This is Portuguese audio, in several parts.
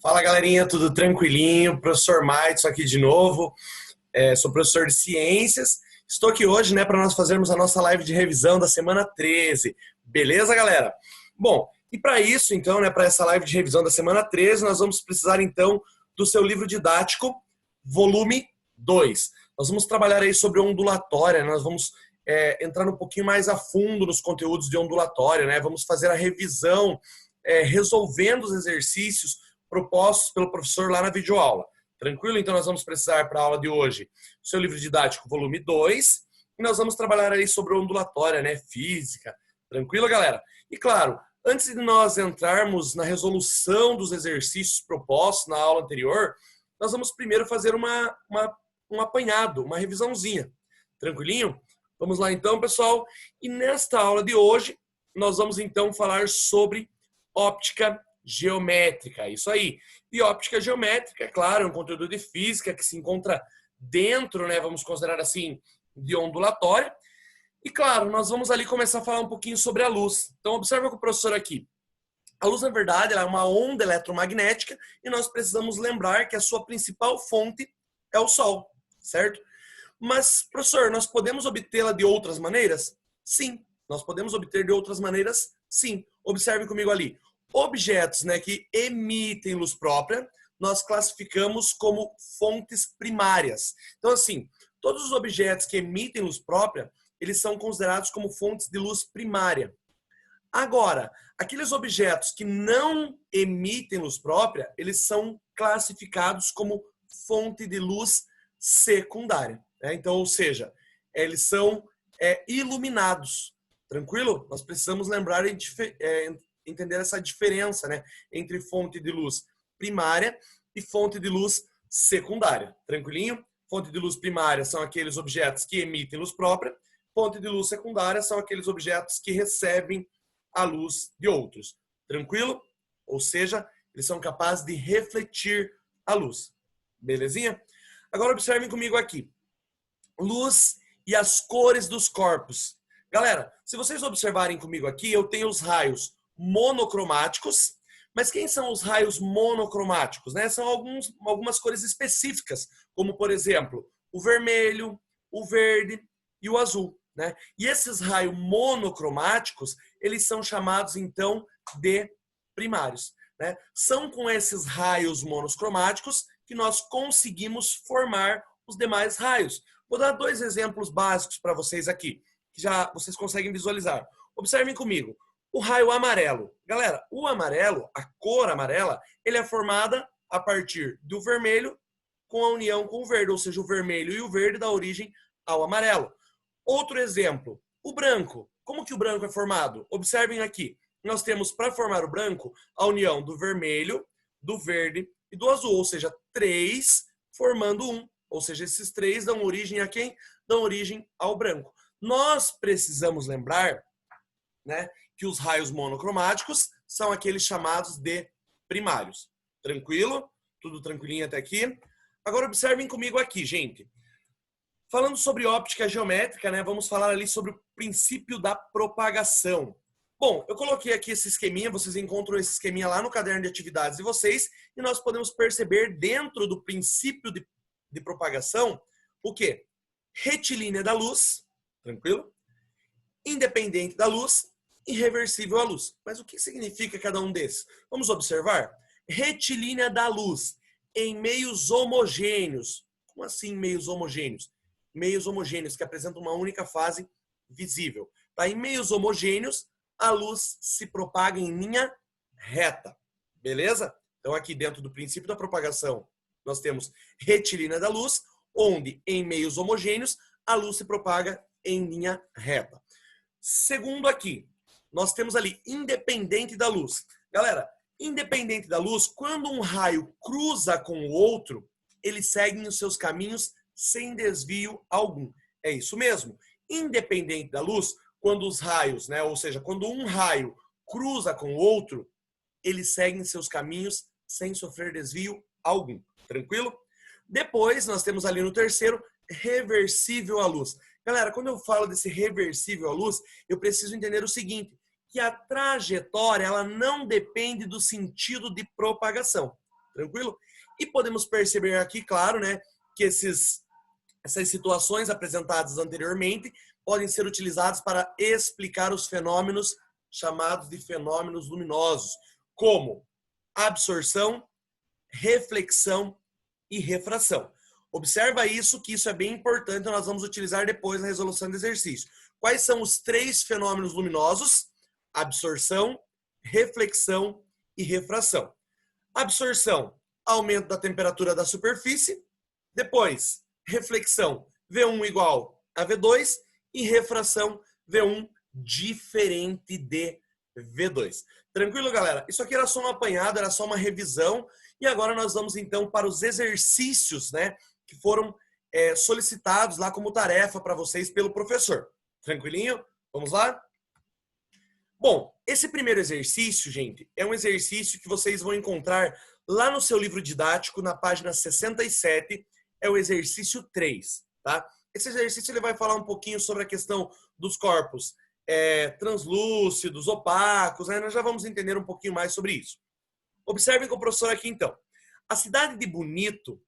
Fala galerinha, tudo tranquilinho? Professor Maidson aqui de novo. Sou professor de ciências. Estou aqui hoje, para nós fazermos a nossa live de revisão da semana 13. Beleza, galera? Bom, e para isso, então, para essa live de revisão da semana 13, nós vamos precisar, então, do seu livro didático, volume 2. Nós vamos trabalhar aí sobre ondulatória, nós vamos entrar um pouquinho mais a fundo nos conteúdos de ondulatória, Vamos fazer a revisão, resolvendo os exercícios propostos pelo professor lá na videoaula. Tranquilo? Então nós vamos precisar para a aula de hoje o seu livro didático, volume 2, e nós vamos trabalhar aí sobre ondulatória, física. Tranquilo, galera? E claro, antes de nós entrarmos na resolução dos exercícios propostos na aula anterior, nós vamos primeiro fazer um apanhado, uma revisãozinha. Tranquilinho? Vamos lá então, pessoal. E nesta aula de hoje, nós vamos então falar sobre óptica geométrica, isso aí. E óptica geométrica, é claro, é um conteúdo de física que se encontra dentro, vamos considerar assim, de ondulatória. E claro, nós vamos ali começar a falar um pouquinho sobre a luz. Então observa com o professor aqui. A luz, na verdade, ela é uma onda eletromagnética e nós precisamos lembrar que a sua principal fonte é o Sol, certo? Mas, professor, nós podemos obtê-la de outras maneiras? Sim, nós podemos obter de outras maneiras? Sim. Observe comigo ali. Objetos que emitem luz própria, nós classificamos como fontes primárias. Então, assim, todos os objetos que emitem luz própria, eles são considerados como fontes de luz primária. Agora, aqueles objetos que não emitem luz própria, eles são classificados como fonte de luz secundária. Então, ou seja, eles são iluminados. Tranquilo? Nós precisamos lembrar e entender essa diferença entre fonte de luz primária e fonte de luz secundária. Tranquilinho? Fonte de luz primária são aqueles objetos que emitem luz própria. Fonte de luz secundária são aqueles objetos que recebem a luz de outros. Tranquilo? Ou seja, eles são capazes de refletir a luz. Belezinha? Agora observem comigo aqui. Luz e as cores dos corpos. Galera, se vocês observarem comigo aqui, eu tenho os raios monocromáticos, mas quem são os raios monocromáticos? São algumas cores específicas, como por exemplo, o vermelho, o verde e o azul. E esses raios monocromáticos, eles são chamados então de primários. São com esses raios monocromáticos que nós conseguimos formar os demais raios. Vou dar dois exemplos básicos para vocês aqui, que já vocês conseguem visualizar. Observem comigo. O raio amarelo. Galera, o amarelo, a cor amarela, ele é formada a partir do vermelho com a união com o verde, ou seja, o vermelho e o verde dá origem ao amarelo. Outro exemplo, o branco. Como que o branco é formado? Observem aqui. Nós temos para formar o branco a união do vermelho, do verde e do azul, ou seja, 3 formando 1. Ou seja, esses 3 dão origem a quem? Dão origem ao branco. Nós precisamos lembrar que os raios monocromáticos são aqueles chamados de primários. Tranquilo? Tudo tranquilinho até aqui? Agora observem comigo aqui, gente. Falando sobre óptica geométrica, vamos falar ali sobre o princípio da propagação. Bom, eu coloquei aqui esse esqueminha, vocês encontram esse esqueminha lá no caderno de atividades de vocês, e nós podemos perceber dentro do princípio de propagação o quê? Retilínea da luz, tranquilo? Independente da luz e reversível à luz. Mas o que significa cada um desses? Vamos observar? Retilínea da luz em meios homogêneos. Como assim meios homogêneos? Meios homogêneos que apresentam uma única fase visível. Em meios homogêneos, a luz se propaga em linha reta. Beleza? Então aqui dentro do princípio da propagação, nós temos retilínea da luz, onde em meios homogêneos, a luz se propaga em linha reta. Segundo aqui, nós temos ali independente da luz. Galera, independente da luz, quando um raio cruza com o outro, eles seguem os seus caminhos sem desvio algum. É isso mesmo. Independente da luz, quando os raios, ou seja, quando um raio cruza com o outro, eles seguem seus caminhos sem sofrer desvio algum. Tranquilo? Depois, nós temos ali no terceiro, reversível à luz. Galera, quando eu falo desse reversível à luz, eu preciso entender o seguinte, que a trajetória ela não depende do sentido de propagação. Tranquilo? E podemos perceber aqui, claro, né, que essas situações apresentadas anteriormente podem ser utilizadas para explicar os fenômenos chamados de fenômenos luminosos, como absorção, reflexão e refração. Observa isso, que isso é bem importante, nós vamos utilizar depois na resolução do exercício. Quais são os 3 fenômenos luminosos? Absorção, reflexão e refração. Absorção, aumento da temperatura da superfície. Depois, reflexão, V1 igual a V2. E refração, V1 diferente de V2. Tranquilo, galera? Isso aqui era só um apanhado, era só uma revisão. E agora nós vamos, então, para os exercícios, né, que foram solicitados lá como tarefa para vocês pelo professor. Tranquilinho? Vamos lá? Bom, esse primeiro exercício, gente, é um exercício que vocês vão encontrar lá no seu livro didático, na página 67, é o exercício 3, tá? Esse exercício ele vai falar um pouquinho sobre a questão dos corpos translúcidos, opacos, né? Nós já vamos entender um pouquinho mais sobre isso. Observem com o professor aqui, então. A cidade de Bonito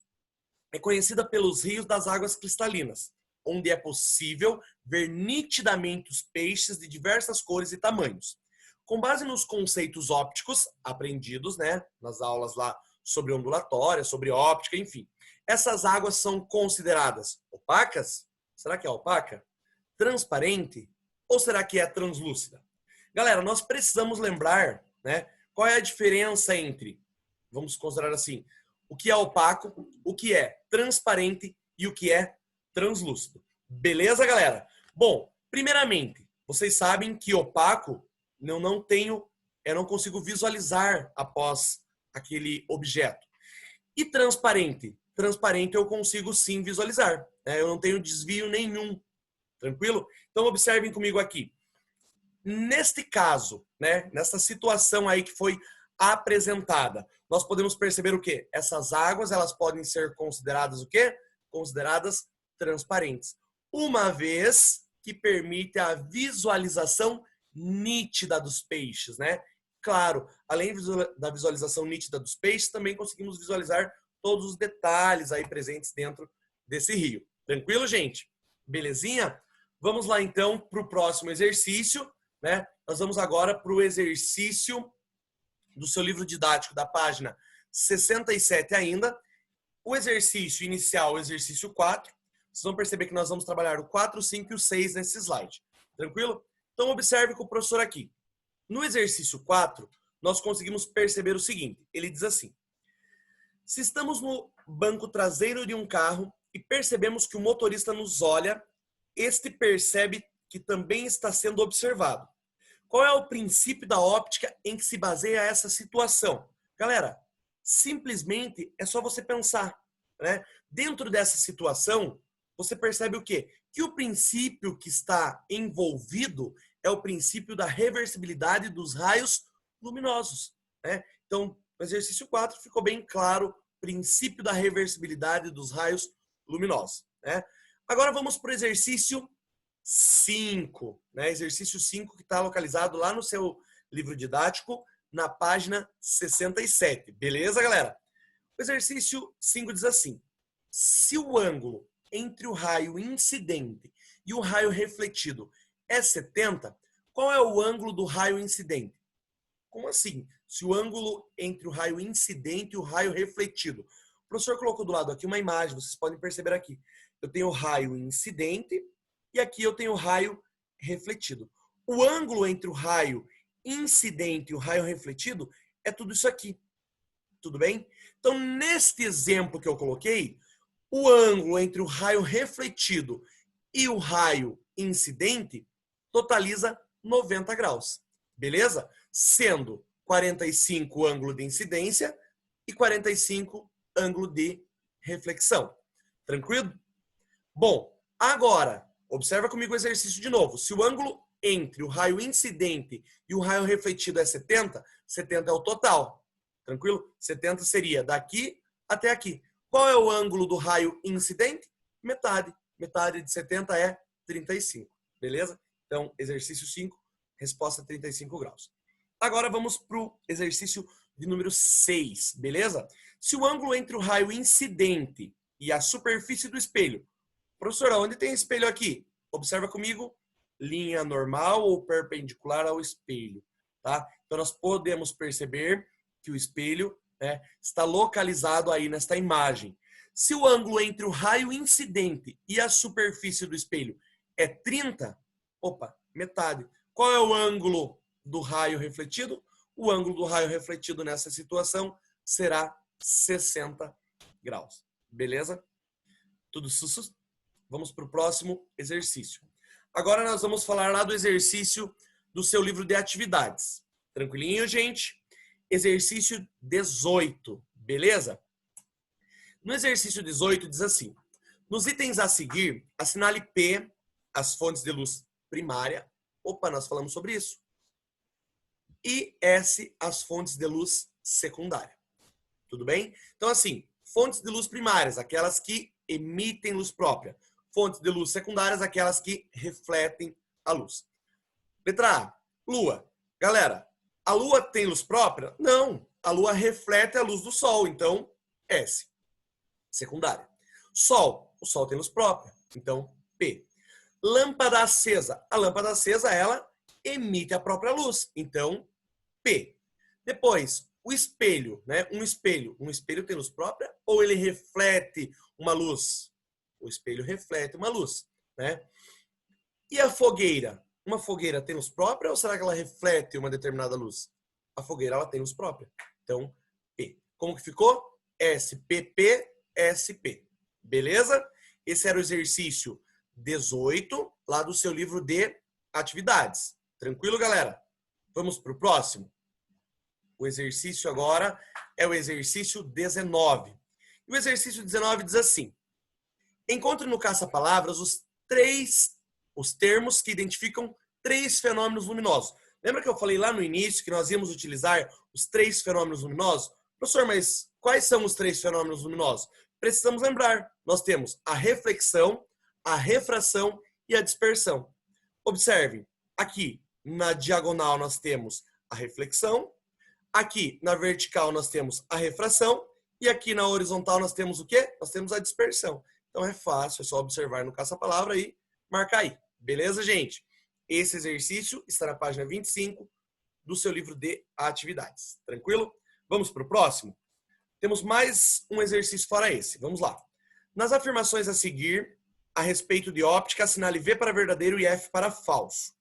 é conhecida pelos rios das águas cristalinas, onde é possível ver nitidamente os peixes de diversas cores e tamanhos. Com base nos conceitos ópticos aprendidos, né, nas aulas lá sobre ondulatória, sobre óptica, enfim, essas águas são consideradas opacas? Será que é opaca? Transparente? Ou será que é translúcida? Galera, nós precisamos lembrar, né, qual é a diferença entre, vamos considerar assim, o que é opaco, o que é transparente e o que é translúcido. Beleza, galera? Bom, primeiramente, vocês sabem que opaco eu não consigo visualizar após aquele objeto. E transparente? Transparente eu consigo sim visualizar, né? Eu não tenho desvio nenhum. Tranquilo? Então observem comigo aqui. Neste caso, né, nessa situação aí que foi apresentada, nós podemos perceber o quê? Essas águas, elas podem ser consideradas o quê? Consideradas transparentes. Uma vez que permite a visualização nítida dos peixes, né? Claro, além da visualização nítida dos peixes, também conseguimos visualizar todos os detalhes aí presentes dentro desse rio. Tranquilo, gente? Belezinha? Vamos lá, então, para o próximo exercício, né? Nós vamos agora para o exercício do seu livro didático, da página 67 ainda. O exercício inicial, o exercício 4. Vocês vão perceber que nós vamos trabalhar o 4, o 5 e o 6 nesse slide. Tranquilo? Então, observe com o professor aqui. No exercício 4, nós conseguimos perceber o seguinte. Ele diz assim: se estamos no banco traseiro de um carro e percebemos que o motorista nos olha, este percebe que também está sendo observado. Qual é o princípio da óptica em que se baseia essa situação? Galera, simplesmente é só você pensar, né? Dentro dessa situação, você percebe o quê? Que o princípio que está envolvido é o princípio da reversibilidade dos raios luminosos, né? Então, no exercício 4 ficou bem claro o princípio da reversibilidade dos raios luminosos, né? Agora vamos para o exercício 5, né? Exercício 5 que está localizado lá no seu livro didático, na página 67. Beleza, galera? O exercício 5 diz assim: se o ângulo entre o raio incidente e o raio refletido é 70, qual é o ângulo do raio incidente? Como assim? Se o ângulo entre o raio incidente e o raio refletido. O professor colocou do lado aqui uma imagem, vocês podem perceber aqui. Eu tenho o raio incidente e aqui eu tenho o raio refletido. O ângulo entre o raio incidente e o raio refletido é tudo isso aqui. Tudo bem? Então, neste exemplo que eu coloquei, o ângulo entre o raio refletido e o raio incidente totaliza 90 graus. Beleza? Sendo 45 ângulo de incidência e 45 ângulo de reflexão. Tranquilo? Bom, agora, observa comigo o exercício de novo. Se o ângulo entre o raio incidente e o raio refletido é 70, 70 é o total. Tranquilo? 70 seria daqui até aqui. Qual é o ângulo do raio incidente? Metade. Metade de 70 é 35. Beleza? Então, exercício 5, resposta 35 graus. Agora vamos para o exercício de número 6, beleza? Se o ângulo entre o raio incidente e a superfície do espelho... Professor, onde tem espelho aqui? Observa comigo, linha normal ou perpendicular ao espelho, tá? Então, nós podemos perceber que o espelho, né, está localizado aí nesta imagem. Se o ângulo entre o raio incidente e a superfície do espelho é 30, opa, metade. Qual é o ângulo do raio refletido? O ângulo do raio refletido nessa situação será 60 graus. Beleza? Tudo sus? Vamos para o próximo exercício. Agora nós vamos falar lá do exercício do seu livro de atividades. Tranquilinho, gente? Exercício 18, beleza? No exercício 18 diz assim: nos itens a seguir, assinale P, as fontes de luz primária. Opa, nós falamos sobre isso. E S, as fontes de luz secundária. Tudo bem? Então, assim, fontes de luz primárias, aquelas que emitem luz própria. Fontes de luz secundárias, aquelas que refletem a luz. Letra A, Lua. Galera, a Lua tem luz própria? Não. A Lua reflete a luz do Sol, então S. Secundária. Sol. O Sol tem luz própria, então P. Lâmpada acesa. A lâmpada acesa, ela emite a própria luz, então P. Depois, o espelho, né? Um espelho tem luz própria ou ele reflete uma luz? O espelho reflete uma luz, né? E a fogueira? Uma fogueira tem luz própria ou será que ela reflete uma determinada luz? A fogueira, ela tem luz própria. Então, P. Como que ficou? SPP, SP. Beleza? Esse era o exercício 18, lá do seu livro de atividades. Tranquilo, galera? Vamos para o próximo? O exercício agora é o exercício 19. E o exercício 19 diz assim: encontre no caça-palavras os termos que identificam 3 fenômenos luminosos. Lembra que eu falei lá no início que nós íamos utilizar os 3 fenômenos luminosos? Professor, mas quais são os 3 fenômenos luminosos? Precisamos lembrar. Nós temos a reflexão, a refração e a dispersão. Observe, aqui na diagonal nós temos a reflexão, aqui na vertical nós temos a refração e aqui na horizontal nós temos o quê? Nós temos a dispersão. Então é fácil, é só observar no caça-palavra e marcar aí. Beleza, gente? Esse exercício está na página 25 do seu livro de atividades. Tranquilo? Vamos para o próximo? Temos mais um exercício fora esse. Vamos lá. Nas afirmações a seguir, a respeito de óptica, assinale V para verdadeiro e F para falso.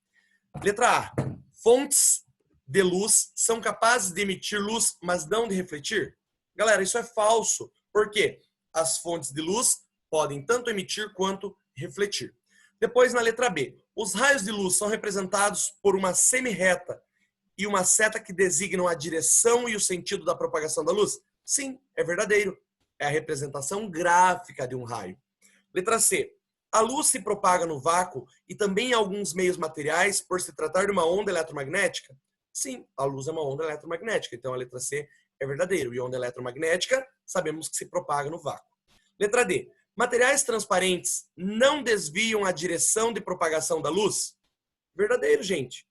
Letra A. Fontes de luz são capazes de emitir luz, mas não de refletir? Galera, isso é falso. Por quê? As fontes de luz podem tanto emitir quanto refletir. Depois, na letra B. Os raios de luz são representados por uma semi-reta e uma seta que designam a direção e o sentido da propagação da luz? Sim, é verdadeiro. É a representação gráfica de um raio. Letra C. A luz se propaga no vácuo e também em alguns meios materiais por se tratar de uma onda eletromagnética? Sim, a luz é uma onda eletromagnética. Então a letra C é verdadeiro. E onda eletromagnética, sabemos que se propaga no vácuo. Letra D. Materiais transparentes não desviam a direção de propagação da luz? Verdadeiro, gente.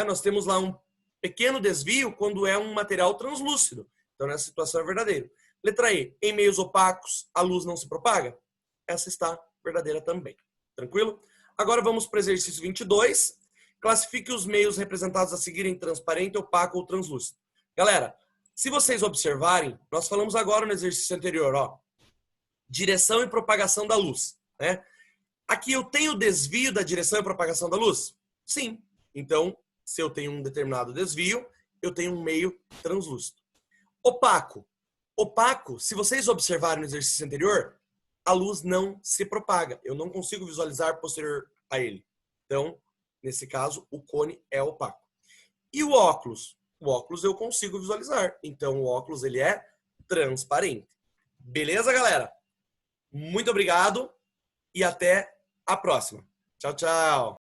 Nós temos lá um pequeno desvio quando é um material translúcido. Então, nessa situação é verdadeiro. Letra E. Em meios opacos, a luz não se propaga? Essa está verdadeira também. Tranquilo? Agora vamos para o exercício 22. Classifique os meios representados a seguir em transparente, opaco ou translúcido. Galera, se vocês observarem, nós falamos agora no exercício anterior, ó, direção e propagação da luz, né? Aqui eu tenho desvio da direção e propagação da luz? Sim. Então, se eu tenho um determinado desvio, eu tenho um meio translúcido. Opaco. Opaco, se vocês observarem no exercício anterior, a luz não se propaga. Eu não consigo visualizar posterior a ele. Então, nesse caso, o cone é opaco. E o óculos? O óculos eu consigo visualizar. Então, o óculos ele é transparente. Beleza, galera? Muito obrigado e até a próxima. Tchau, tchau.